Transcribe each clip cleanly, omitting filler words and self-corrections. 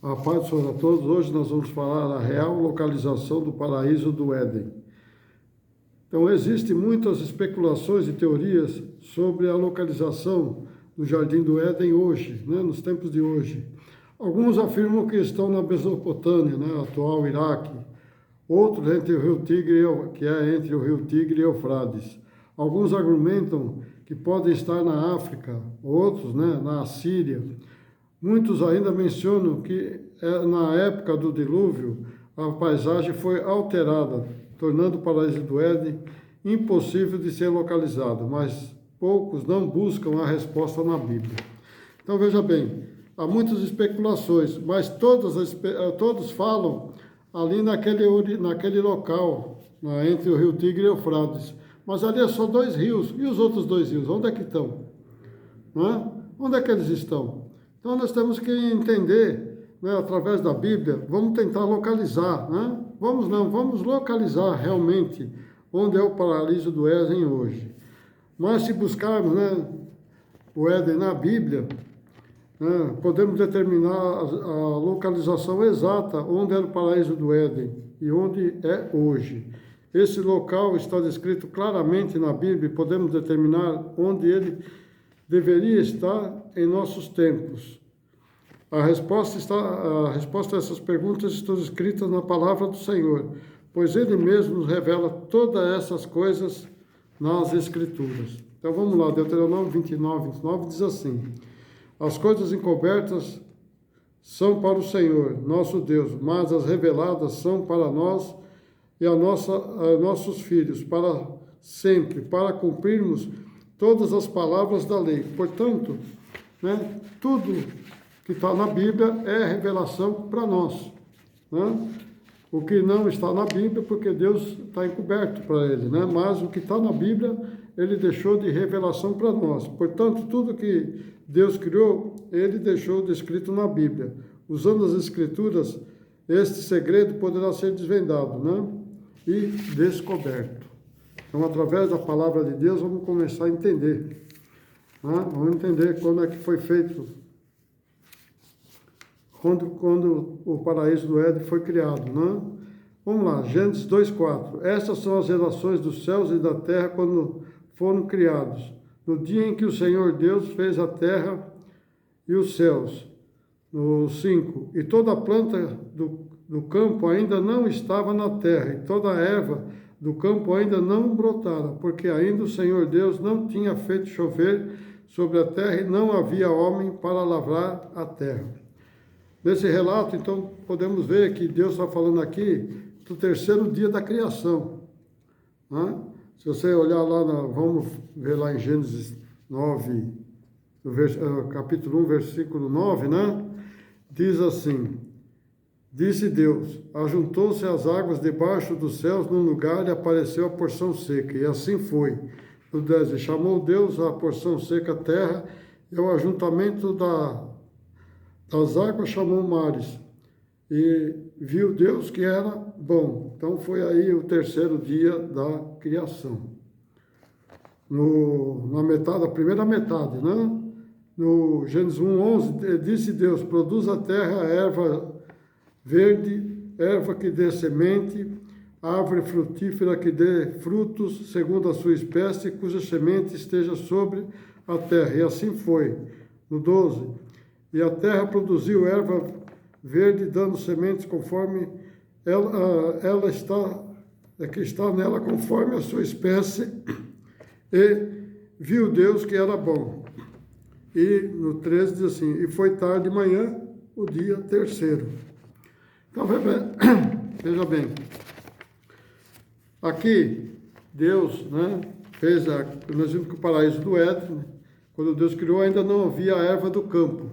A paz do Senhor a todos. Hoje nós vamos falar a real localização do paraíso do Éden. Então, existem muitas especulações e teorias sobre a localização do Jardim do Éden hoje, nos tempos de hoje. Alguns afirmam que estão na Mesopotâmia, atual Iraque. Outros entre o rio Tigre, que é entre o rio Tigre e Eufrates. Alguns argumentam que podem estar na África, outros, na Assíria. Muitos ainda mencionam que na época do dilúvio a paisagem foi alterada, tornando o paraíso do Éden impossível de ser localizado, mas poucos não buscam a resposta na Bíblia. Então veja bem, há muitas especulações, mas todos falam ali naquele local, entre o rio Tigre e o Eufrates. Mas ali é só 2 rios, e os outros 2 rios, onde é que estão? Onde é que eles estão? Então, nós temos que entender, através da Bíblia, vamos tentar localizar, Vamos localizar realmente onde é o paraíso do Éden hoje. Mas se buscarmos, o Éden na Bíblia, podemos determinar a localização exata onde era o paraíso do Éden e onde é hoje. Esse local está descrito claramente na Bíblia e podemos determinar onde ele deveria estar em nossos tempos. A resposta a essas perguntas estão escritas na palavra do Senhor, pois Ele mesmo nos revela todas essas coisas nas Escrituras. Então vamos lá, Deuteronômio 29 diz assim: as coisas encobertas são para o Senhor, nosso Deus, mas as reveladas são para nós e a nossos filhos, para sempre, para cumprirmos todas as palavras da lei. Portanto, tudo que está na Bíblia é revelação para nós. O que não está na Bíblia, porque Deus está encoberto para ele, mas o que está na Bíblia, ele deixou de revelação para nós. Portanto, tudo que Deus criou, ele deixou descrito na Bíblia. Usando as Escrituras, este segredo poderá ser desvendado, e descoberto. Então, através da palavra de Deus, vamos começar a entender. Vamos entender quando é que foi feito, quando o paraíso do Éden foi criado. Vamos lá, Gênesis 2:4. Estas são as relações dos céus e da terra quando foram criados, no dia em que o Senhor Deus fez a terra e os céus. No 5. E toda a planta do campo ainda não estava na terra, e toda a erva do campo ainda não brotara, porque ainda o Senhor Deus não tinha feito chover sobre a terra e não havia homem para lavrar a terra. Nesse relato, então, podemos ver que Deus está falando aqui do 3º dia da criação. Se você olhar lá, vamos ver lá em Gênesis 9, capítulo 1, versículo 9, diz assim: disse Deus, ajuntou-se as águas debaixo dos céus num lugar e apareceu a porção seca, e assim foi. No 10, e chamou Deus a porção seca terra, e o ajuntamento das águas chamou mares, e viu Deus que era bom. Então foi aí o 3º dia da criação. A primeira metade, no Gênesis 1:11, disse Deus, produz a terra erva verde, erva que dê semente, árvore frutífera que dê frutos segundo a sua espécie, cuja semente esteja sobre a terra. E assim foi. No 12, e a terra produziu erva verde, dando sementes conforme ela está nela, conforme a sua espécie, e viu Deus que era bom. E no 13 diz assim, e foi tarde de manhã, o dia 3º. Então, veja bem, aqui Deus, fez nós vimos que o paraíso do Éden, quando Deus criou, ainda não havia a erva do campo.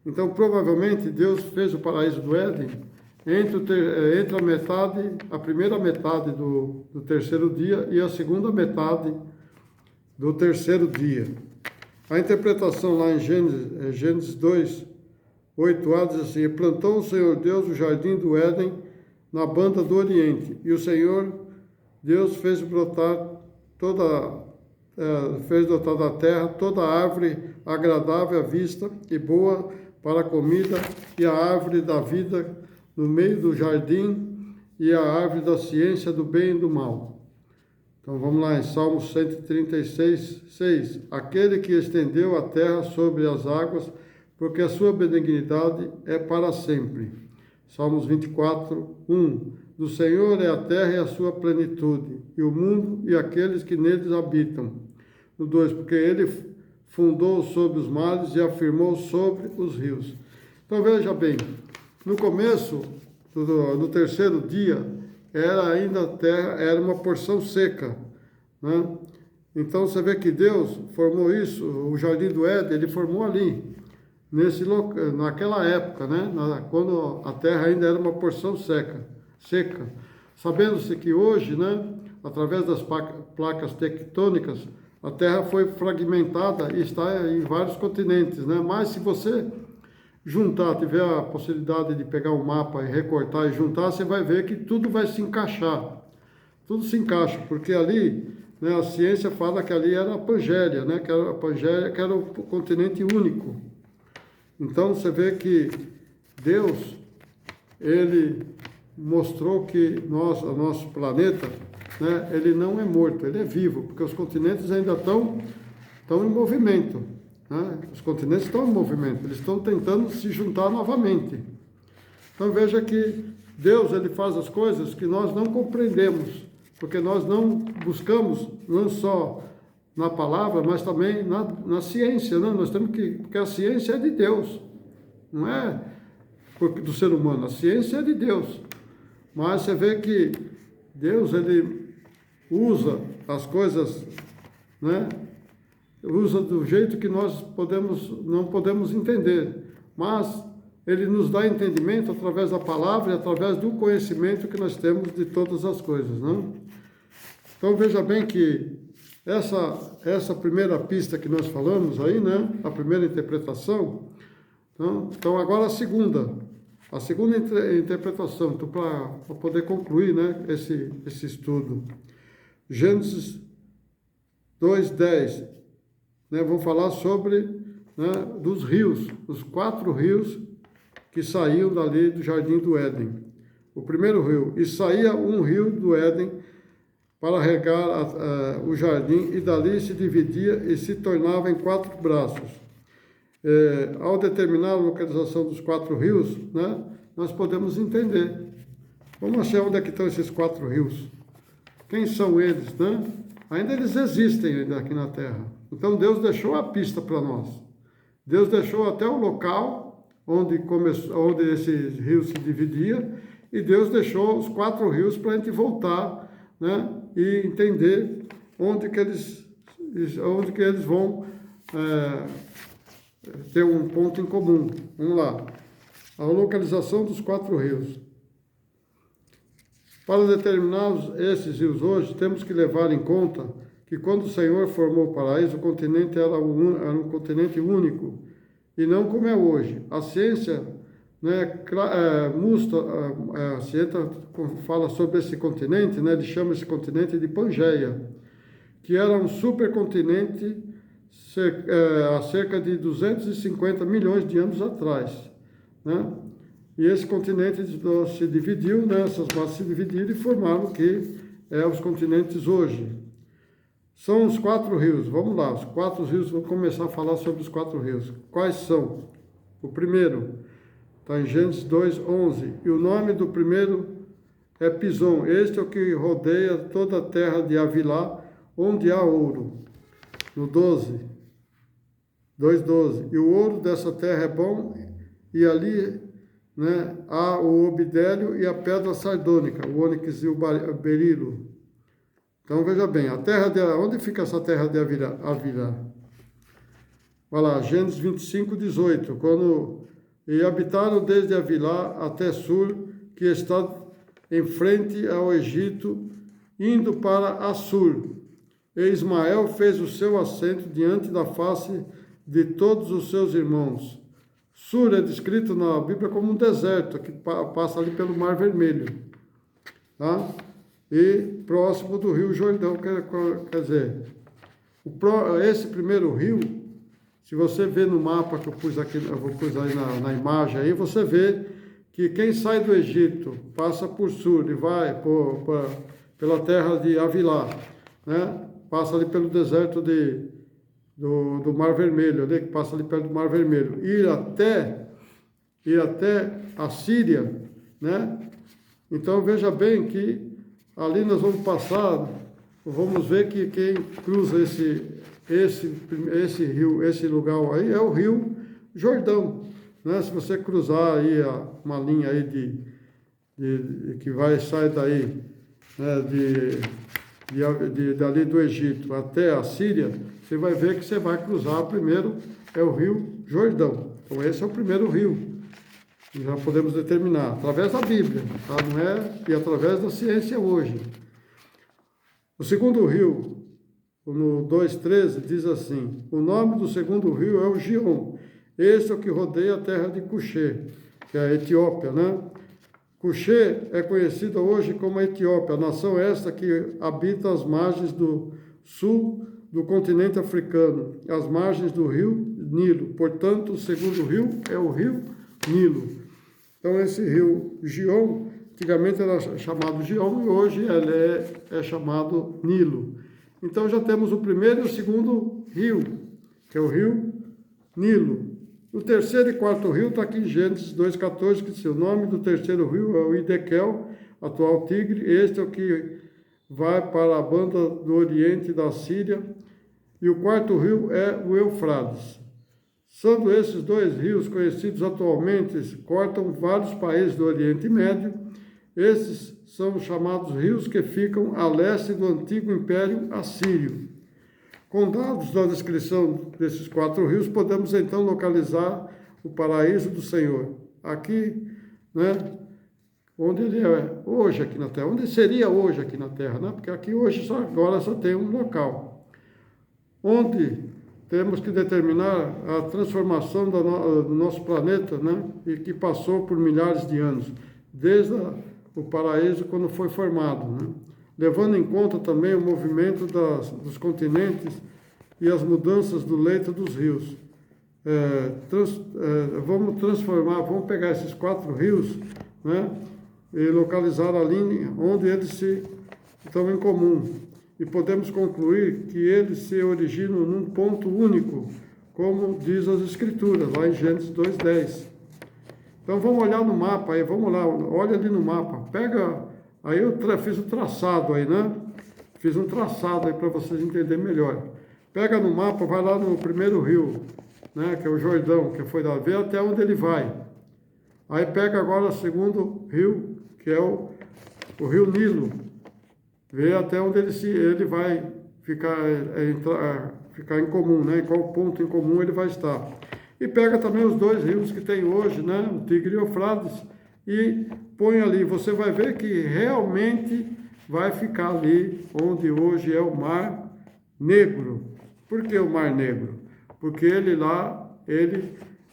Então, provavelmente, Deus fez o paraíso do Éden entre a primeira metade do 3º dia e a segunda metade do 3º dia. A interpretação lá em Gênesis 2:8a diz assim: e plantou o Senhor Deus o jardim do Éden na banda do Oriente, e o Senhor Deus fez brotar da terra toda árvore agradável à vista e boa para a comida, e a árvore da vida no meio do jardim, e a árvore da ciência do bem e do mal. Então vamos lá, em Salmos 136, 6. Aquele que estendeu a terra sobre as águas, porque a sua benignidade é para sempre. Salmos 24, 1. Do Senhor é a terra e a sua plenitude, e o mundo e aqueles que neles habitam. No 2. Porque ele fundou sobre os mares e afirmou sobre os rios. Então veja bem, no começo, no terceiro dia, era ainda a terra, era uma porção seca, né? Então você vê que Deus formou isso, o Jardim do Éden, ele formou ali, naquela época, né? Quando a terra ainda era uma porção seca. Sabendo-se que hoje, né, através das placas tectônicas, a Terra foi fragmentada e está em vários continentes, né? Mas se você juntar, tiver a possibilidade de pegar um mapa e recortar e juntar, você vai ver que tudo vai se encaixar. Tudo se encaixa, porque ali, né, a ciência fala que ali era a Pangéia, né? Que era a Pangéia, que era o continente único. Então você vê que Deus, ele mostrou que o nosso planeta, né, ele não é morto, ele é vivo, porque os continentes ainda estão em movimento, né? Os continentes estão em movimento, eles estão tentando se juntar novamente. Então veja que Deus, ele faz as coisas que nós não compreendemos, porque nós não buscamos, não só na palavra, mas também na ciência, né? Nós temos que, porque a ciência é de Deus, não é do ser humano, a ciência é de Deus. Mas você vê que Deus, ele usa as coisas, né? Usa do jeito que nós não podemos entender. Mas ele nos dá entendimento através da palavra e através do conhecimento que nós temos de todas as coisas, não? Então veja bem que essa primeira pista que nós falamos aí, né? A primeira interpretação. Então agora a segunda. A segunda interpretação, então, para poder concluir, né, esse estudo. Gênesis 2:10, né, vou falar sobre, né, dos rios, os 4 rios que saíam dali do Jardim do Éden. O primeiro rio, e saía um rio do Éden para regar o jardim, e dali se dividia e se tornava em 4 braços. Ao determinar a localização dos 4 rios, né, nós podemos entender. Vamos achar onde é que estão esses 4 rios. Quem são eles, né? Ainda eles existem ainda aqui na Terra. Então Deus deixou a pista para nós. Deus deixou até o local onde esses rios se dividiam, e Deus deixou os 4 rios para a gente voltar, né, e entender onde que eles vão ter um ponto em comum. Vamos lá. A localização dos 4 rios. Para determinar esses rios hoje, temos que levar em conta que quando o Senhor formou o paraíso, o continente era um continente único, e não como é hoje. A ciência, né, a ciência fala sobre esse continente, né, ele chama esse continente de Pangeia, que era um supercontinente há cerca de 250 milhões de anos atrás, né? E esse continente se dividiu, né? Essas massas se dividiram e formaram o que é os continentes hoje. São os 4 rios, vamos lá, os 4 rios, vou começar a falar sobre os 4 rios. Quais são? O primeiro, está em Gênesis 2:11, e o nome do primeiro é Pison, este é o que rodeia toda a terra de Havilá, onde há ouro. No 2:12, e o ouro dessa terra é bom, e ali, né, há o obidélio e a pedra sardônica, o ônix e o berilo. Então veja bem, onde fica essa terra de Havilá? Vai lá, Gênesis 25:18, e habitaram desde Havilá até Sur, que está em frente ao Egito, indo para Assur. E Ismael fez o seu assento diante da face de todos os seus irmãos. Sur é descrito na Bíblia como um deserto, que passa ali pelo Mar Vermelho, tá? E próximo do Rio Jordão, quer dizer, esse primeiro rio Se você vê no mapa que eu pus aqui, eu vou pôr aí na imagem aí, você vê que quem sai do Egito passa por Sur e vai pela terra de Havilá, né? Passa ali pelo deserto do Mar Vermelho, ali, que passa ali perto do Mar Vermelho, ir até a Síria, né? Então veja bem que ali nós vamos passar, vamos ver que quem cruza esse rio, esse lugar aí é o Rio Jordão, né? Se você cruzar aí uma linha aí que sai daí, né, dali do Egito até a Síria, você vai ver que você vai cruzar primeiro, é o Rio Jordão. Então esse é o primeiro rio. Já podemos determinar, através da Bíblia, tá? Não é? E através da ciência hoje. O segundo rio, no 2,13, diz assim: o nome do segundo rio é o Gion. Esse é o que rodeia a terra de Cuxê, que é a Etiópia, né? Cuxê é conhecida hoje como a Etiópia, a nação esta que habita as margens do sul do continente africano, as margens do rio Nilo. Portanto, o segundo rio é o rio Nilo. Então, esse rio Gion, antigamente era chamado Gion e hoje ele é chamado Nilo. Então, já temos o primeiro e o segundo rio, que é o rio Nilo. O terceiro e quarto rio está aqui em Gênesis 2,14, que diz: o nome do terceiro rio é o Idequel, atual Tigre. Este é o que vai para a banda do oriente da Síria. E o quarto rio é o Eufrates. Sendo esses dois rios conhecidos atualmente, cortam vários países do Oriente Médio. Esses são os chamados rios que ficam a leste do antigo Império Assírio. Com dados da descrição desses quatro rios, podemos então localizar o paraíso do Senhor. Aqui, né, onde ele é hoje aqui na Terra, onde seria hoje aqui na Terra, né? Porque aqui hoje agora só tem um local. Onde temos que determinar a transformação do nosso planeta, né? E que passou por milhares de anos, desde o paraíso quando foi formado, né? Levando em conta também o movimento dos continentes e as mudanças do leito dos rios. Vamos pegar esses quatro rios, né? E localizar a linha onde eles estão em comum. E podemos concluir que eles se originam num ponto único, como diz as Escrituras, lá em Gênesis 2,10. Então vamos olhar no mapa aí, vamos lá, olha ali no mapa, pega, aí eu fiz o traçado aí, né? Fiz um traçado aí para vocês entenderem melhor. Pega no mapa, vai lá no primeiro rio, né? Que é o Jordão, que foi da vê até onde ele vai. Aí pega agora o segundo rio, que é o rio Nilo. Vê até onde ele vai ficar em comum, né? Em qual ponto em comum ele vai estar. E pega também os dois rios que tem hoje, né? O Tigre e o Eufrates, e põe ali. Você vai ver que realmente vai ficar ali onde hoje é o Mar Negro. Por que o Mar Negro? Porque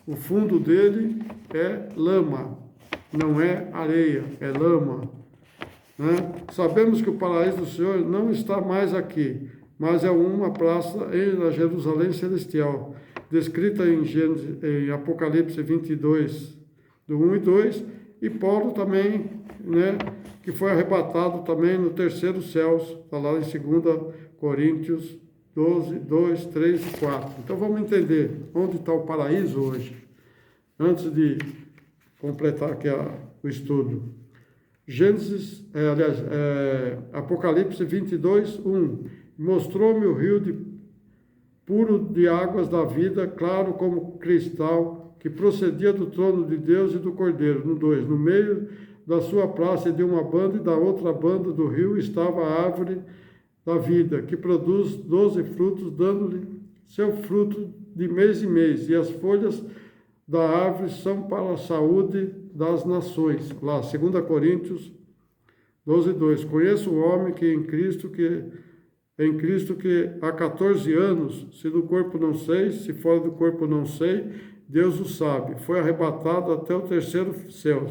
o fundo dele é lama, não é areia, é lama. Né? Sabemos que o paraíso do Senhor não está mais aqui, mas é uma praça na Jerusalém Celestial, descrita em Apocalipse 22, do 1 e 2, e Paulo também, né, que foi arrebatado também no terceiro céu, está lá em 2 Coríntios 12, 2, 3 e 4. Então vamos entender onde está o paraíso hoje, antes de completar aqui o estudo. Apocalipse 22, 1. Mostrou-me o rio puro de águas da vida, claro como cristal, que procedia do trono de Deus e do Cordeiro. No 2. No meio da sua praça de uma banda e da outra banda do rio estava a árvore da vida, que produz 12 frutos, dando-lhe seu fruto de mês em mês, e as folhas da árvore são para a saúde das nações. Lá, 2 Coríntios 12, 2. Conheço o homem que em Cristo que há 14 anos, se do corpo não sei, se fora do corpo não sei, Deus o sabe. Foi arrebatado até o terceiro céu.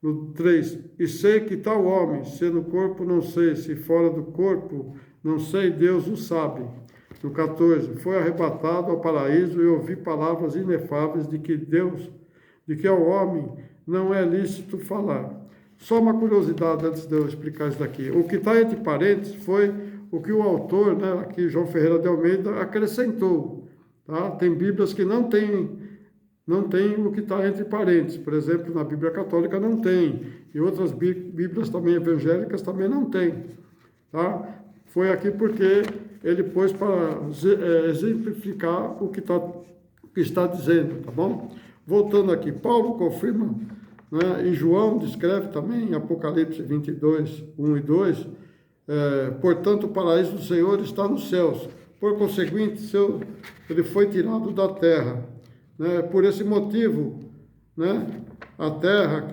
No 3. E sei que tal homem, se no corpo não sei, se fora do corpo não sei, Deus o sabe. No 14, foi arrebatado ao paraíso e ouvi palavras inefáveis de que ao homem não é lícito falar. Só uma curiosidade antes de eu explicar isso daqui. O que está entre parênteses foi o que o autor, né, aqui João Ferreira de Almeida, acrescentou. Tá? Tem Bíblias que não tem o que está entre parênteses. Por exemplo, na Bíblia Católica não tem. E outras Bíblias também evangélicas também não tem. Tá? Foi aqui porque ele pôs para exemplificar o que está dizendo, tá bom? Voltando aqui, Paulo confirma, né, e João descreve também, em Apocalipse 22, 1 e 2, portanto, o paraíso do Senhor está nos céus. Por conseguinte, ele foi tirado da terra. Né? Por esse motivo, né, a terra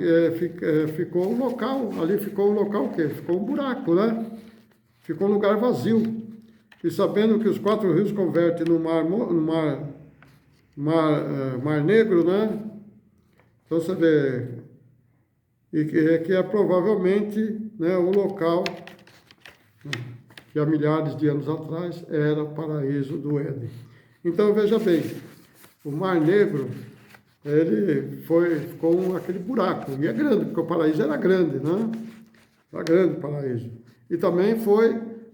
ficou um local, ali ficou um local o quê? Ficou um buraco, né? Ficou um lugar vazio. E sabendo que os 4 rios convertem no Mar Negro, né? Então você vê, e que é provavelmente, né, o local que há milhares de anos atrás era o paraíso do Éden. Então veja bem, o Mar Negro, ele ficou aquele buraco, e é grande, porque o paraíso era grande, né? Era grande o paraíso. E também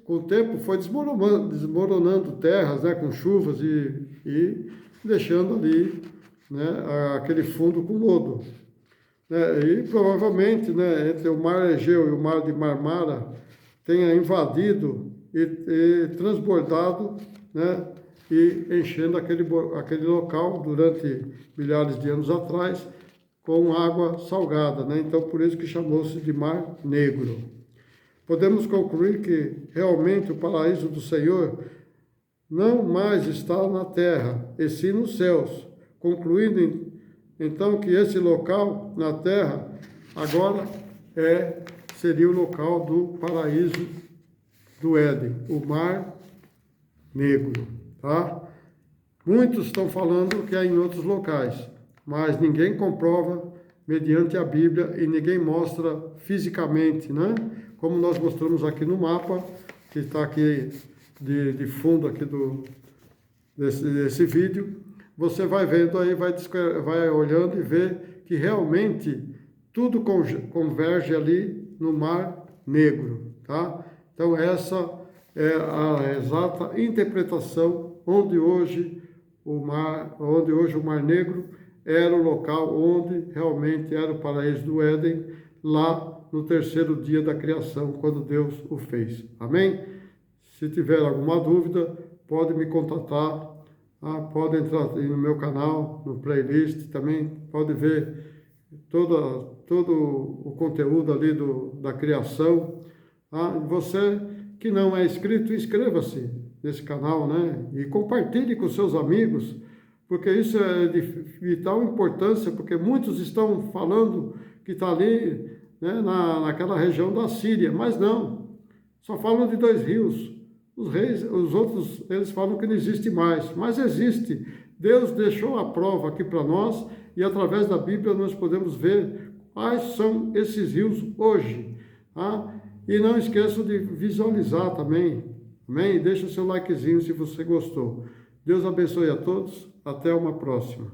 com o tempo, foi desmoronando terras, né, com chuvas e deixando ali, né, aquele fundo com lodo. E provavelmente, né, entre o Mar Egeu e o Mar de Marmara tenha invadido e transbordado, né, e enchendo aquele local durante milhares de anos atrás com água salgada, né? Então por isso que chamou-se de Mar Negro. Podemos concluir que realmente o paraíso do Senhor não mais está na terra, e sim nos céus, concluindo então que esse local na terra agora seria o local do paraíso do Éden, o Mar Negro, tá? Muitos estão falando que é em outros locais, mas ninguém comprova mediante a Bíblia e ninguém mostra fisicamente, né? Como nós mostramos aqui no mapa, que está aqui de fundo aqui desse vídeo, você vai vendo aí, vai olhando e vê que realmente tudo converge ali no Mar Negro, tá? Então essa é a exata interpretação onde hoje o Mar Negro era o local onde realmente era o paraíso do Éden, lá no 3º dia da criação, quando Deus o fez. Amém? Se tiver alguma dúvida, pode me contatar, pode entrar no meu canal, no playlist, também pode ver todo o conteúdo ali da criação. Você que não é inscrito, inscreva-se nesse canal, né? E compartilhe com seus amigos, porque isso é de vital importância, porque muitos estão falando que está ali, né, naquela região da Síria, mas não, só falam de 2 rios. Os outros, eles falam que não existe mais, mas existe. Deus deixou a prova aqui para nós e através da Bíblia nós podemos ver quais são esses rios hoje. Tá? E não esqueçam de visualizar também, amém? Deixa o seu likezinho se você gostou. Deus abençoe a todos, até uma próxima.